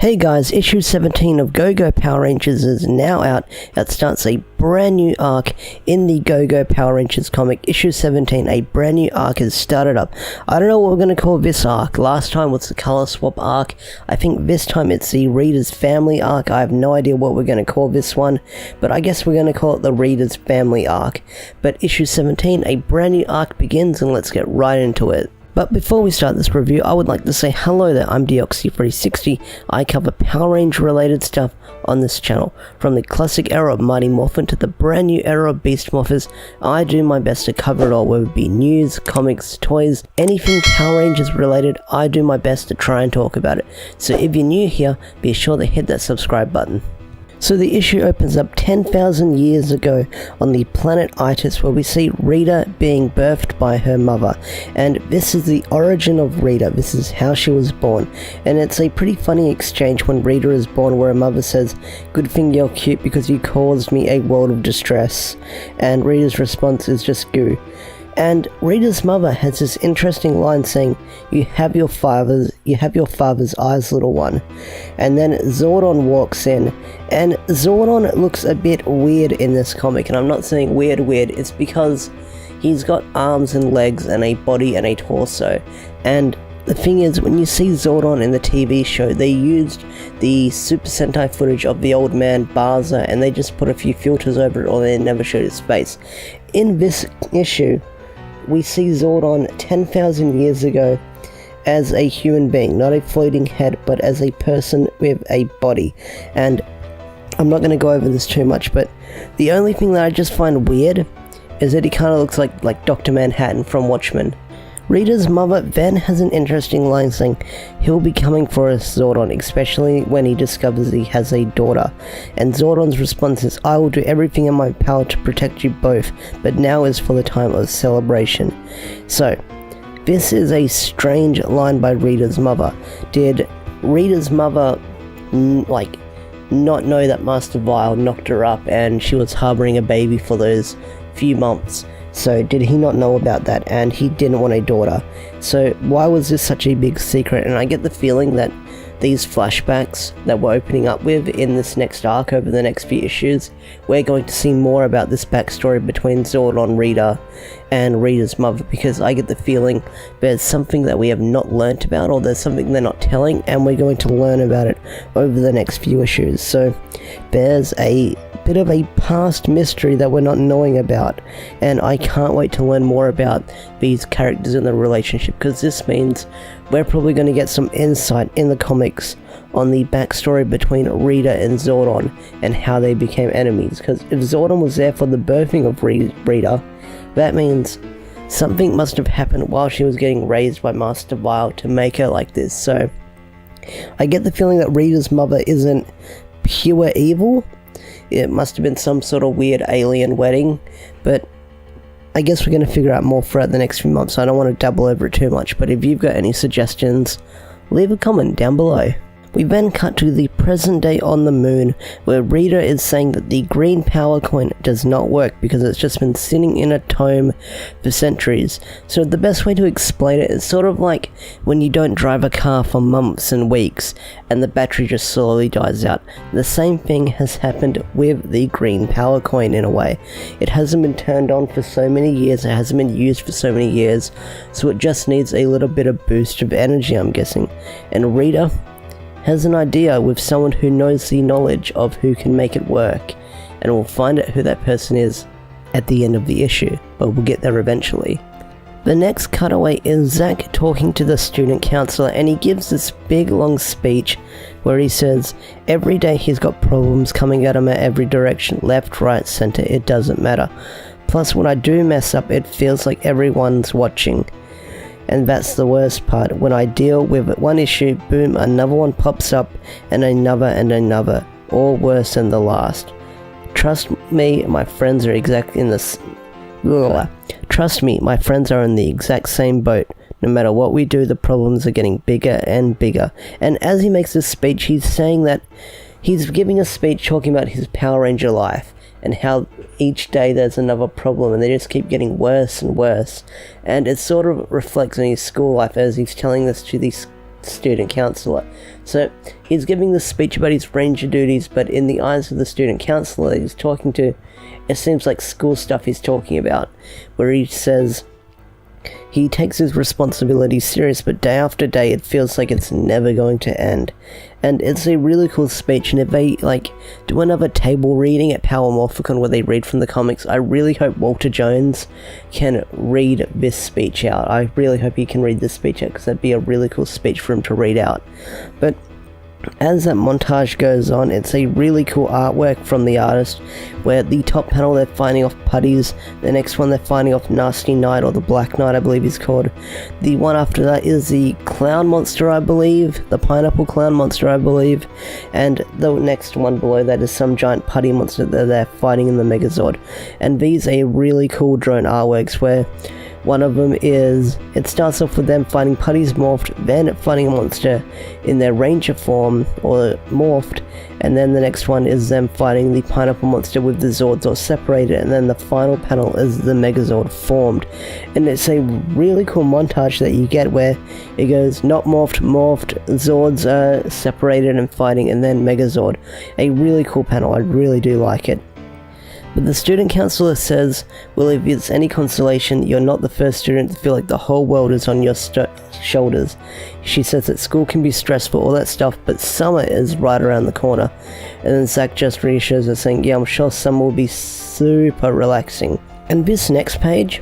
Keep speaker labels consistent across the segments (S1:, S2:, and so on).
S1: Hey guys, issue 17 of Go-Go Power Rangers is now out. That starts a brand new arc in the Go-Go Power Rangers comic. Issue 17, a brand new arc has started up. I don't know what we're going to call this arc. Last time was the Color Swap arc. I think this time it's the Rita's Family arc. I have no idea what we're going to call this one, but I guess we're going to call it the Rita's Family arc. But issue 17, a brand new arc begins, and let's get right into it. But before we start this review, I would like to say hello there, I'm Deoxy360. I cover Power Ranger related stuff on this channel. From the classic era of Mighty Morphin to the brand new era of Beast Morphers, I do my best to cover it all, whether it be news, comics, toys, anything Power Rangers related. I do my best to try and talk about it. So if you're new here, be sure to hit that subscribe button. So the issue opens up 10,000 years ago on the planet Itis, where we see Rita being birthed by her mother, and this is the origin of Rita. This is how she was born, and it's a pretty funny exchange when Rita is born, where her mother says, "Good thing you're cute because you caused me a world of distress," and Rita's response is just goo. And Rita's mother has this interesting line saying, you have your father's eyes, little one." And then Zordon walks in, and Zordon looks a bit weird in this comic, and I'm not saying weird, it's because he's got arms and legs and a body and a torso. And the thing is, when you see Zordon in the TV show, they used the Super Sentai footage of the old man Barza, and they just put a few filters over it, or they never showed his face. In this issue, we see Zordon 10,000 years ago as a human being, not a floating head, but as a person with a body. And I'm not going to go over this too much, but the only thing that I just find weird is that he kind of looks like Dr. Manhattan from Watchmen. Rita's mother then has an interesting line saying he'll be coming for us, Zordon, especially when he discovers he has a daughter. And Zordon's response is, "I will do everything in my power to protect you both, but now is for the time of celebration." So, this is a strange line by Rita's mother. Did Rita's mother, not know that Master Vile knocked her up and she was harboring a baby for those few months? So did he not know about that, and he didn't want a daughter? So why was this such a big secret? And I get the feeling that these flashbacks that we're opening up with in this next arc over the next few issues, we're going to see more about this backstory between Zordon, Rita, and Rita's mother, because I get the feeling there's something that we have not learnt about, or there's something they're not telling, and we're going to learn about it over the next few issues. So there's a bit of a past mystery that we're not knowing about, and I can't wait to learn more about these characters in the relationship, because this means we're probably going to get some insight in the comics on the backstory between Rita and Zordon and how they became enemies. Because if Zordon was there for the birthing of Rita, that means something must have happened while she was getting raised by Master Vile to make her like this. So I get the feeling that Rita's mother isn't pure evil. It must have been some sort of weird alien wedding, but I guess we're going to figure out more throughout the next few months, so I don't want to double over it too much. But if you've got any suggestions, leave a comment down below. We then cut to the present day on the moon, where Rita is saying that the green power coin does not work because it's just been sitting in a tome for centuries. So the best way to explain it is sort of like when you don't drive a car for months and weeks and the battery just slowly dies out. The same thing has happened with the green power coin in a way. It hasn't been turned on for so many years, it hasn't been used for so many years, so it just needs a little bit of boost of energy, I'm guessing. And Rita has an idea with someone who knows the knowledge of who can make it work, and we'll find out who that person is at the end of the issue, but we'll get there eventually. The next cutaway is Zach talking to the student counselor, and he gives this big long speech where he says every day he's got problems coming at him at every direction, left, right, center, it doesn't matter. Plus when I do mess up, it feels like everyone's watching. And that's the worst part. When I deal with one issue, boom, another one pops up, and another, all worse than the last. Trust me, my friends are Trust me, my friends are in the exact same boat. No matter what we do, the problems are getting bigger and bigger. And as he makes this speech, he's saying that he's giving a speech talking about his Power Ranger life, and how each day there's another problem and they just keep getting worse and worse. And it sort of reflects on his school life as he's telling this to these student counselor. So he's giving the speech about his ranger duties, but in the eyes of the student counselor that he's talking to, it seems like school stuff he's talking about, where he says he takes his responsibilities serious, but day after day it feels like it's never going to end. And it's a really cool speech, and if they do another table reading at Power Morphicon where they read from the comics, I really hope Walter Jones can read this speech out. I really hope he can read this speech out, because that'd be a really cool speech for him to read out. But as that montage goes on, it's a really cool artwork from the artist, where the top panel they're fighting off putties, the next one they're fighting off Nasty Knight, or the Black Knight I believe he's called. The one after that is the clown monster I believe, the pineapple clown monster I believe, and the next one below that is some giant putty monster that they're fighting in the Megazord. And these are really cool drone artworks, where one of them is, it starts off with them fighting putties morphed, then fighting a monster in their ranger form, or morphed, and then the next one is them fighting the pineapple monster with the Zords all separated, and then the final panel is the Megazord formed. And it's a really cool montage that you get where it goes not morphed, morphed, Zords are separated and fighting, and then Megazord. A really cool panel, I really do like it. But the student counselor says, well, if it's any consolation, you're not the first student to feel like the whole world is on your shoulders. She says that school can be stressful, all that stuff, but summer is right around the corner. And then Zach just reassures her saying, yeah, I'm sure summer will be super relaxing. And this next page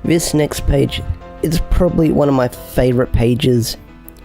S1: is probably one of my favorite pages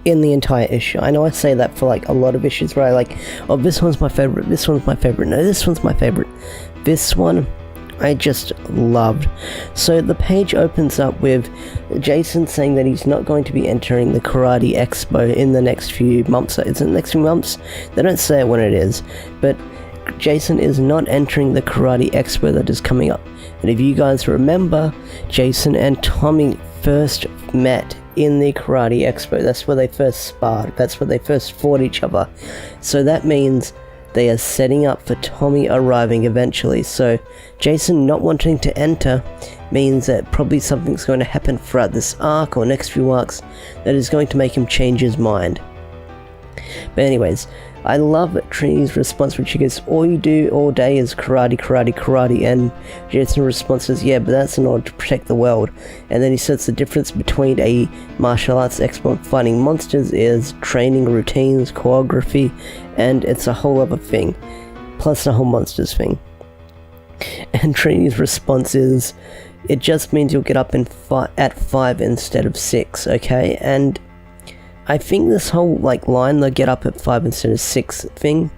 S1: in the entire issue. I know I say that for a lot of issues where I oh, this one's my favorite, this one's my favorite, no, this one's my favorite. This one I just loved. So the page opens up with Jason saying that he's not going to be entering the Karate Expo in the next few months. It's in the next few months? They don't say when it is, but Jason is not entering the Karate Expo that is coming up. And if you guys remember, Jason and Tommy first met in the Karate Expo. That's where they first sparred. That's where they first fought each other. So that means they are setting up for Tommy arriving eventually. So Jason not wanting to enter means that probably something's going to happen throughout this arc or next few arcs that is going to make him change his mind. But anyways, I love Trinity's response when she goes, all you do all day is karate, karate, karate, and Jason's response is, yeah, but that's in order to protect the world. And then he says the difference between a martial arts expert and fighting monsters is training routines, choreography, and it's a whole other thing, plus the whole monsters thing. And Trinity's response is, it just means you'll get up at 5 instead of 6, okay? And I think this whole line, they'll get up at 5 instead of 6 thing,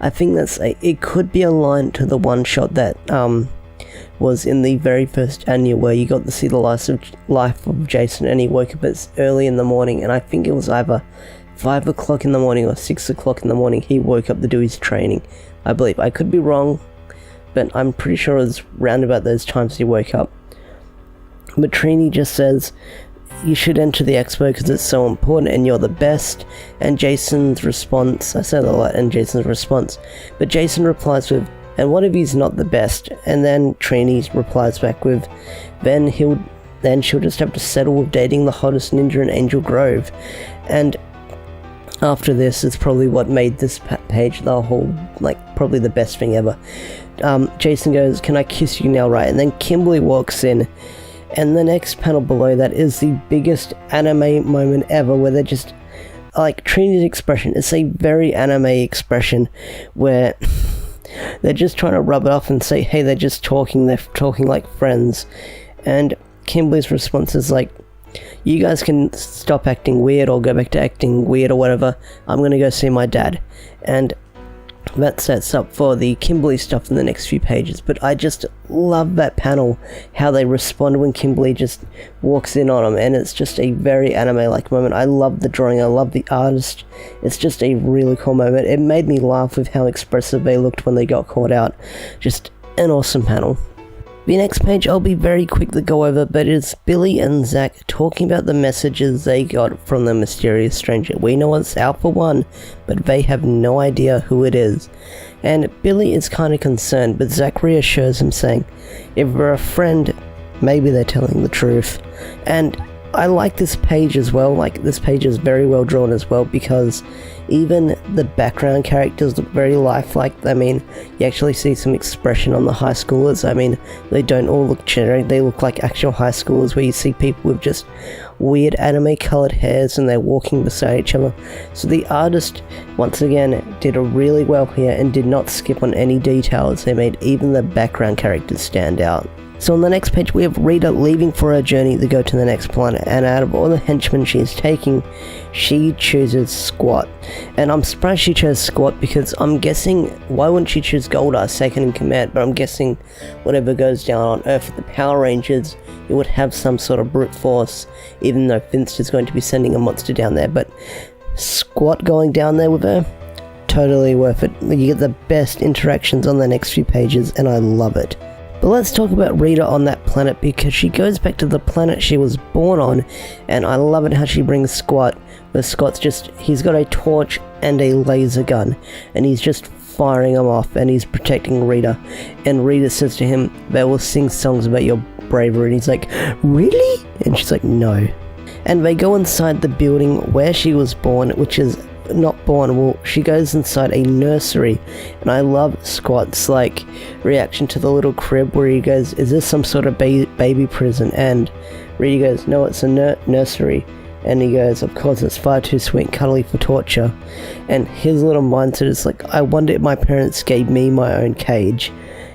S1: I think it could be a line to the one shot that was in the very first annual where you got to see the life of Jason, and he woke up early in the morning, and I think it was either 5 o'clock in the morning or 6 o'clock in the morning he woke up to do his training, I believe. I could be wrong, but I'm pretty sure it was round about those times he woke up. But Trini just says, you should enter the expo because it's so important and you're the best. And Jason's response, I said a lot in Jason's response, but Jason replies with, and what if he's not the best? And then Trini replies back with, then she'll just have to settle with dating the hottest ninja in Angel Grove. And after this, it's probably what made this page the whole, probably the best thing ever. Jason goes, can I kiss you now, right? And then Kimberly walks in. And the next panel below that is the biggest anime moment ever, where they're just, Trinity's expression, it's a very anime expression, where they're just trying to rub it off and say, hey, they're talking like friends. And Kimberly's response is you guys can stop acting weird or go back to acting weird or whatever, I'm gonna go see my dad. And that sets up for the Kimberly stuff in the next few pages, but I just love that panel, how they respond when Kimberly just walks in on them, and it's just a very anime-like moment. I love the drawing, I love the artist, it's just a really cool moment. It made me laugh with how expressive they looked when they got caught out. Just an awesome panel. The next page I'll be very quick to go over, but it's Billy and Zach talking about the messages they got from the mysterious stranger. We know it's Alpha 1, but they have no idea who it is. And Billy is kind of concerned, but Zach reassures him saying, if we're a friend, maybe they're telling the truth. And I like this page as well. Like, this page is very well drawn as well, because even the background characters look very lifelike. I mean, you actually see some expression on the high schoolers. I mean, they don't all look generic, they look like actual high schoolers, where you see people with just weird anime colored hairs and they're walking beside each other. So the artist, once again, did a really well here and did not skip on any details. They made even the background characters stand out. So on the next page we have Rita leaving for her journey to go to the next planet, and out of all the henchmen she's taking, she chooses Squat. And I'm surprised she chose Squat, because I'm guessing, why wouldn't she choose Goldar second in command? But I'm guessing whatever goes down on Earth with the Power Rangers, it would have some sort of brute force, even though Finster's going to be sending a monster down there. But Squat going down there with her, totally worth it. You get the best interactions on the next few pages, and I love it. But let's talk about Rita on that planet, because she goes back to the planet she was born on, and I love it how she brings Squat, where Squat's he's got a torch and a laser gun, and he's just firing them off, and he's protecting Rita, and Rita says to him, "They will sing songs about your bravery," and he's like, "Really?" And she's like, "No." And they go inside the building where she was born, which is not born, well, she goes inside a nursery, and I love Squat's like reaction to the little crib where he goes, "Is this some sort of baby prison?" And Rita goes, "No, it's a nursery." And he goes, "Of course, it's far too sweet and cuddly for torture." And his little mindset is like, "I wonder if my parents gave me my own cage."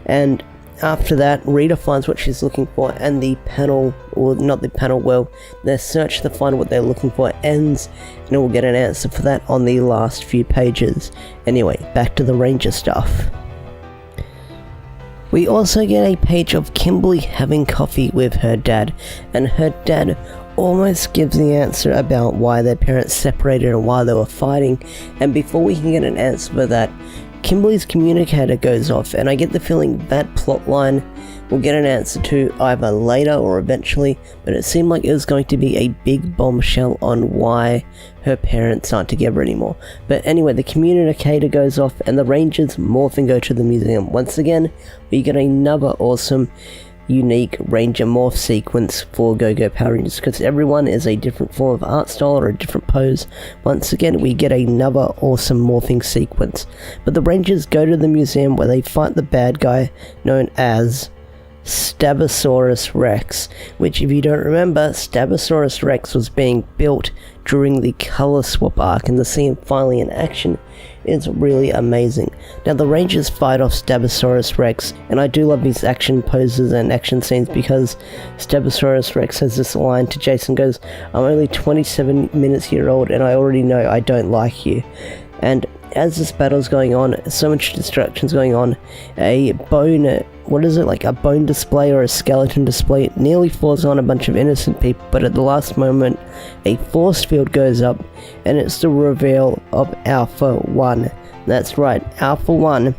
S1: And after that, Rita finds what she's looking for, and the panel, or not the panel, well, their search to find what they're looking for ends, and we'll get an answer for that on the last few pages. Anyway, back to the Ranger stuff. We also get a page of Kimberly having coffee with her dad, and her dad almost gives the answer about why their parents separated and why they were fighting. And before we can get an answer for that, Kimberly's communicator goes off, and I get the feeling that plotline will get an answer to either later or eventually, but it seemed like it was going to be a big bombshell on why her parents aren't together anymore. But anyway, the communicator goes off, and the Rangers morph and go to the museum. Once again, we get another awesome unique Ranger morph sequence for Go-Go Power Rangers, because everyone is a different form of art style or a different pose. Once again, we get another awesome morphing sequence. But the Rangers go to the museum where they fight the bad guy known as Stabosaurus Rex, which, if you don't remember, Stabosaurus Rex was being built during the Color Swap arc, and to see him finally in action is really amazing. Now, the Rangers fight off Stabosaurus Rex, and I do love these action poses and action scenes, because Stabosaurus Rex has this line to Jason, goes, "I'm only 27 minutes year old and I already know I don't like you." And as this battle's going on, so much destruction's going on, a bone, like a bone display or a skeleton display, nearly falls on a bunch of innocent people, but at the last moment, a force field goes up, and it's the reveal of Alpha 1. That's right, Alpha 1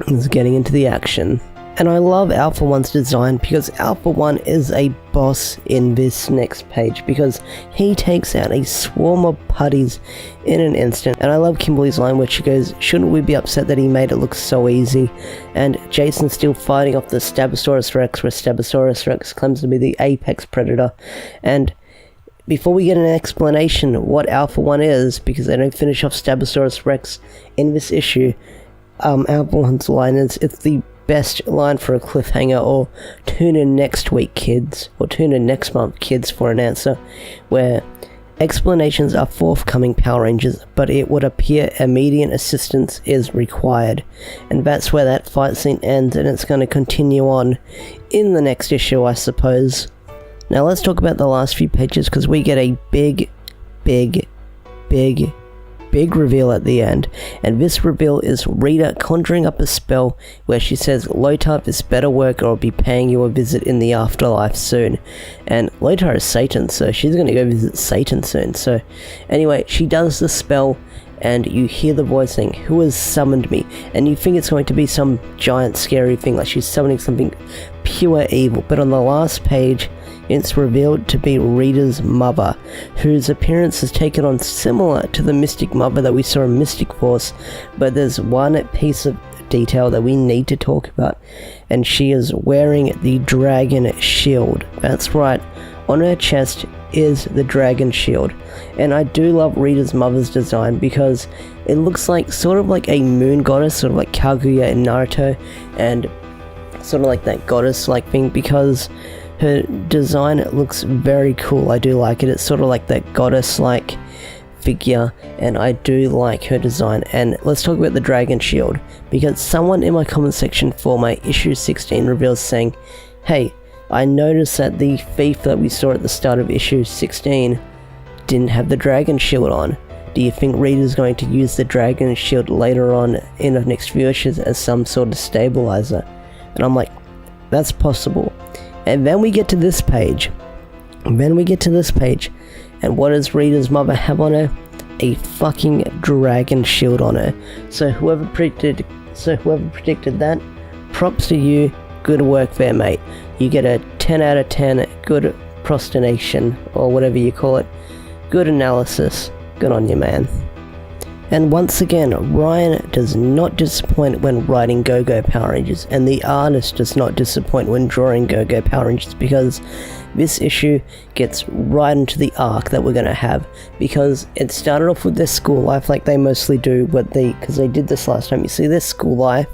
S1: is getting into the action. And I love Alpha 1's design, because Alpha 1 is a boss in this next page, because he takes out a swarm of putties in an instant. And I love Kimberly's line where she goes, "Shouldn't we be upset that he made it look so easy?" And Jason's still fighting off the Stabosaurus Rex, where Stabosaurus Rex claims to be the apex predator. And before we get an explanation what Alpha 1 is, because they don't finish off Stabosaurus Rex in this issue, Alpha 1's line is, "It's the best line for a cliffhanger," or "Tune in next week, kids," or "Tune in next month, kids," for an answer, where explanations are forthcoming, Power Rangers, but it would appear immediate assistance is required. And that's where that fight scene ends, and it's going to continue on in the next issue, I suppose. Now let's talk about the last few pages, because we get a big reveal at the end, and this reveal is Rita conjuring up a spell where she says, "Lothar, this better work or I'll be paying you a visit in the afterlife soon." And Lothar is Satan, so she's going to go visit Satan soon. So anyway, she does the spell, and you hear the voice saying, "Who has summoned me?" And you think it's going to be some giant scary thing, like she's summoning something pure evil. But on the last page, it's revealed to be Rita's mother, whose appearance is taken on similar to the Mystic Mother that we saw in Mystic Force, but there's one piece of detail that we need to talk about, and she is wearing the dragon shield. That's right, on her chest is the dragon shield. And I do love Rita's mother's design because it looks like sort of like a moon goddess, sort of like Kaguya in Naruto, and sort of like that goddess like thing, because her design, it looks very cool. I do like it. It's sort of like that goddess like figure, and I do like her design. And let's talk about the dragon shield, because someone in my comment section for my issue 16 reveals saying, hey, I noticed that the thief that we saw at the start of issue 16 didn't have the dragon shield on. Do you think Rita's going to use the dragon shield later on in the next few issues as some sort of stabilizer? And I'm like, that's possible. And then we get to this page. And what does Rita's mother have on her? A fucking dragon shield on her. So whoever predicted that, props to you. Good work there, mate. You get a 10 out of 10 good prostration, or whatever you call it. Good analysis. Good on you, man. And once again, Ryan does not disappoint when writing Go-Go Power Rangers, and the artist does not disappoint when drawing Go-Go Power Rangers, because this issue gets right into the arc that we're going to have, because it started off with their school life like they mostly do, because they did this last time. You see their school life,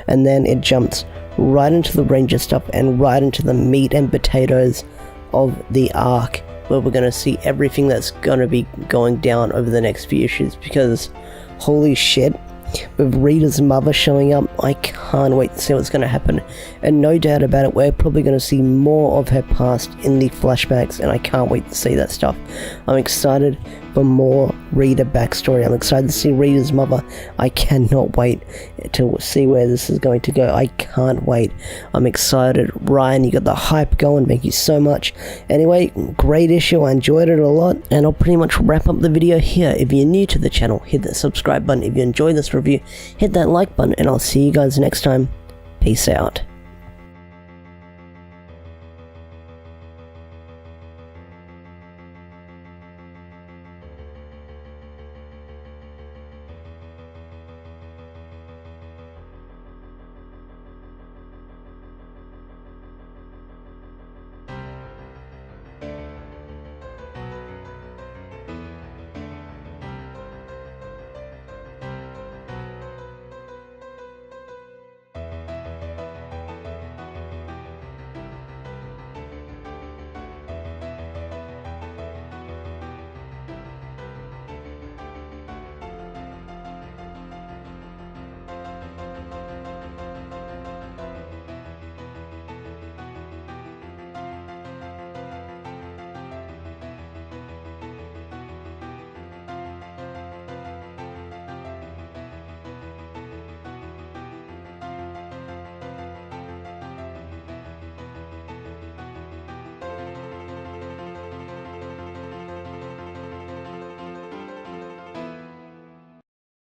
S1: and then it jumps right into the Ranger stuff and right into the meat and potatoes of the arc, where we're going to see everything that's going to be going down over the next few issues, because holy shit, with Rita's mother showing up, I can't wait to see what's going to happen. And no doubt about it, we're probably going to see more of her past in the flashbacks, and I can't wait to see that stuff. I'm excited for more Rita backstory. I'm excited to see Rita's mother. I cannot wait to see where this is going to go. I can't wait. I'm excited. Ryan, you got the hype going. Thank you so much. Anyway, great issue. I enjoyed it a lot, and I'll pretty much wrap up the video here. If you're new to the channel, hit that subscribe button. If you enjoyed this review, hit that like button, and I'll see you guys next time. Peace out.